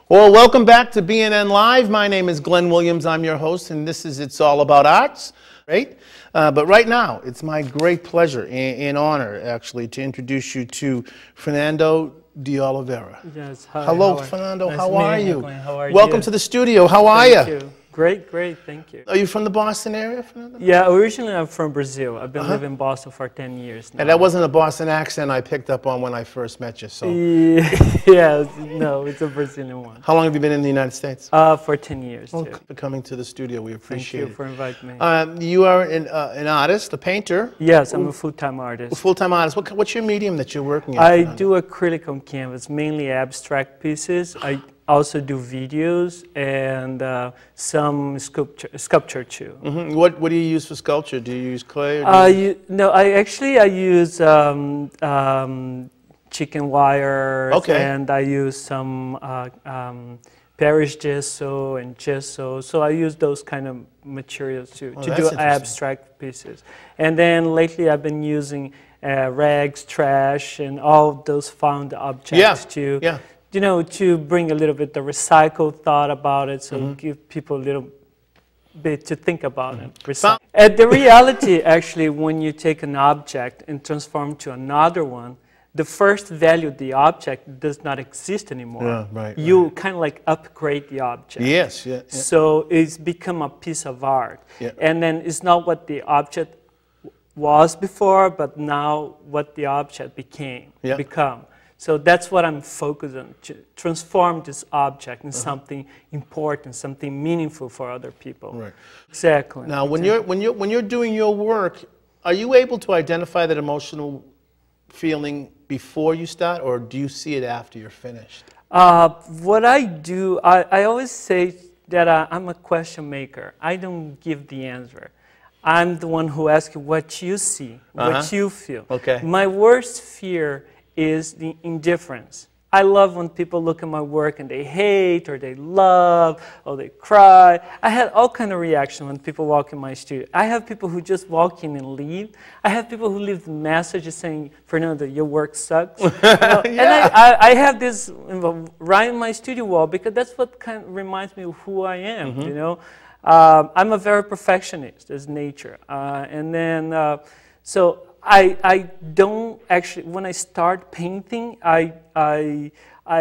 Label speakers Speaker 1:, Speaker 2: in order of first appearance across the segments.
Speaker 1: Well, welcome back to BNN Live. My name is Glenn Williams. I'm your host, and this is It's All About Arts, right? But right now, it's my great pleasure and honor, actually, to introduce you to Fernando DeOliveira.
Speaker 2: Yes, hi.
Speaker 1: Hello, Fernando.
Speaker 2: Nice
Speaker 1: how are you?
Speaker 2: Glenn. How are
Speaker 1: Welcome
Speaker 2: you?
Speaker 1: to the studio. How are
Speaker 2: Thank
Speaker 1: you?
Speaker 2: you. Great, great. Thank you.
Speaker 1: Are you from the Boston area, Fernando?
Speaker 2: Yeah, originally I'm from Brazil. I've been living in Boston for 10 years now.
Speaker 1: And that wasn't a Boston accent I picked up on when I first met you, so.
Speaker 2: Yeah, no, it's a Brazilian one.
Speaker 1: How long have you been in the United States?
Speaker 2: For 10 years,
Speaker 1: Well,
Speaker 2: too.
Speaker 1: for coming to the studio. We appreciate it.
Speaker 2: Thank you for inviting me.
Speaker 1: You are an artist, a painter.
Speaker 2: Yes, I'm a full-time artist.
Speaker 1: Full-time artist. What's your medium that you're working at?
Speaker 2: I do acrylic on canvas, mainly abstract pieces. I also do videos and some sculpture too.
Speaker 1: Mm-hmm. What do you use for sculpture? Do you use clay? Or
Speaker 2: I use chicken wires,
Speaker 1: okay.
Speaker 2: And I use some Paris gesso and gesso. So I use those kind of materials to do abstract pieces. And then lately I've been using rags, trash, and all those found objects you know, to bring a little bit the recycled thought about it, so give people a little bit to think about it. And the reality, actually, when you take an object and transform it to another one, the first value of the object does not exist anymore.
Speaker 1: Yeah, right,
Speaker 2: you kind of like upgrade the object.
Speaker 1: Yes, yeah.
Speaker 2: So it's become a piece of art.
Speaker 1: Yeah.
Speaker 2: And then it's not what the object was before, but now what the object become. So that's what I'm focused on, to transform this object into something important, something meaningful for other people.
Speaker 1: Right.
Speaker 2: Exactly.
Speaker 1: Now, when you're doing your work, are you able to identify that emotional feeling before you start, or do you see it after you're finished?
Speaker 2: What I do, I always say that I'm a question maker. I don't give the answer. I'm the one who asks you what you see, what you feel.
Speaker 1: Okay.
Speaker 2: My worst fear is the indifference. I love when people look at my work and they hate, or they love, or they cry. I had all kind of reaction when people walk in my studio. I have people who just walk in and leave. I have people who leave messages saying, Fernando, your work sucks. You know? And I have this right in my studio wall, because that's what kind of reminds me of who I am, you know. I'm a very perfectionist as nature. And then, so I don't actually, when I start painting, I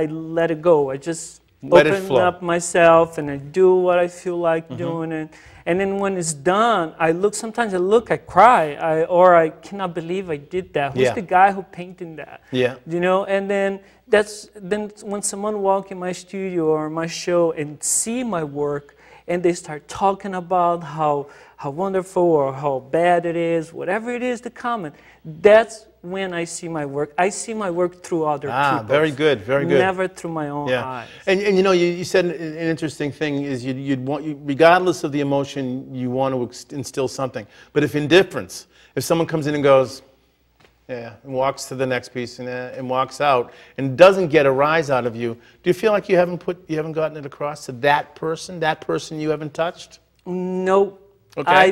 Speaker 2: let it go. I just open up myself and I do what I feel like doing it. And then when it's done, sometimes I cry, or I cannot believe I did that. Who's the guy who painted that? Yeah. You know, and then then when someone walks in my studio or my show and see my work, and they start talking about how wonderful or how bad it is, whatever it is, the comment, that's when I see my work. I see my work through other people.
Speaker 1: Very good, very good.
Speaker 2: Never through my own eyes.
Speaker 1: And you know, you said an interesting thing is regardless of the emotion, you want to instill something. But if indifference, if someone comes in and goes, and walks to the next piece and walks out and doesn't get a rise out of you, do you feel like you haven't gotten it across to that person you haven't touched?
Speaker 2: No. Okay. I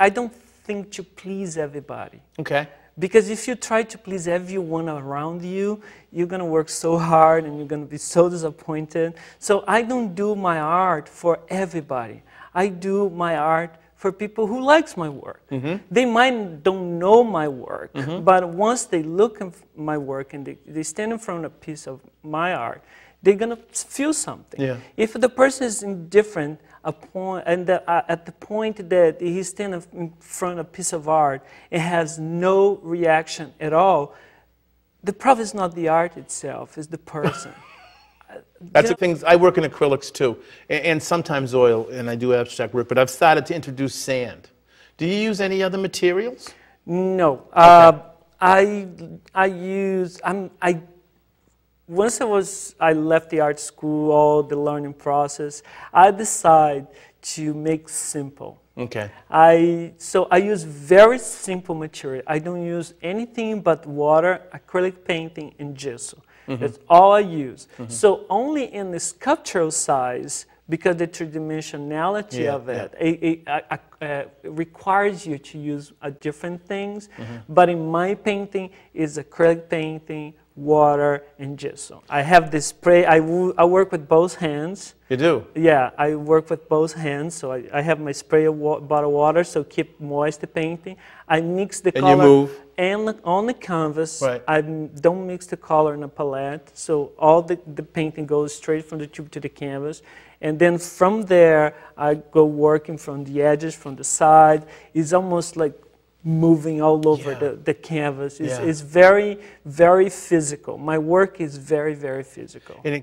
Speaker 2: don't think to please everybody. Okay. Because if you try to please everyone around you, you're going to work so hard and you're going to be so disappointed. So I don't do my art for everybody. I do my art for people who likes my work. They don't know my work, but once they look at my work and they stand in front of a piece of my art, they're gonna feel something. Yeah. If the person is indifferent at the point that he's standing in front of a piece of art and has no reaction at all, the problem is not the art itself, it's the person.
Speaker 1: That's the things. I work in acrylics too, and sometimes oil, and I do abstract work, but I've started to introduce sand. Do you use any other materials?
Speaker 2: No. Okay. Once I left the art school, all the learning process, I decided to make simple. Okay. So I use very simple material. I don't use anything but water, acrylic painting, and gesso. That's all I use. So only in the sculptural size because the tridimensionality of it, requires you to use different things. But in my painting, it's acrylic painting, water, and gesso. I have this spray. I work with both hands.
Speaker 1: You do?
Speaker 2: Yeah, I work with both hands. So I have my spray of bottled water, so keep moist the painting. I mix the color.
Speaker 1: And you move.
Speaker 2: And on the canvas,
Speaker 1: Right.
Speaker 2: I don't mix the color in a palette, so all the painting goes straight from the tube to the canvas. And then from there, I go working from the edges, from the side. It's almost like moving all over the canvas. It's very, very physical. My work is very, very physical.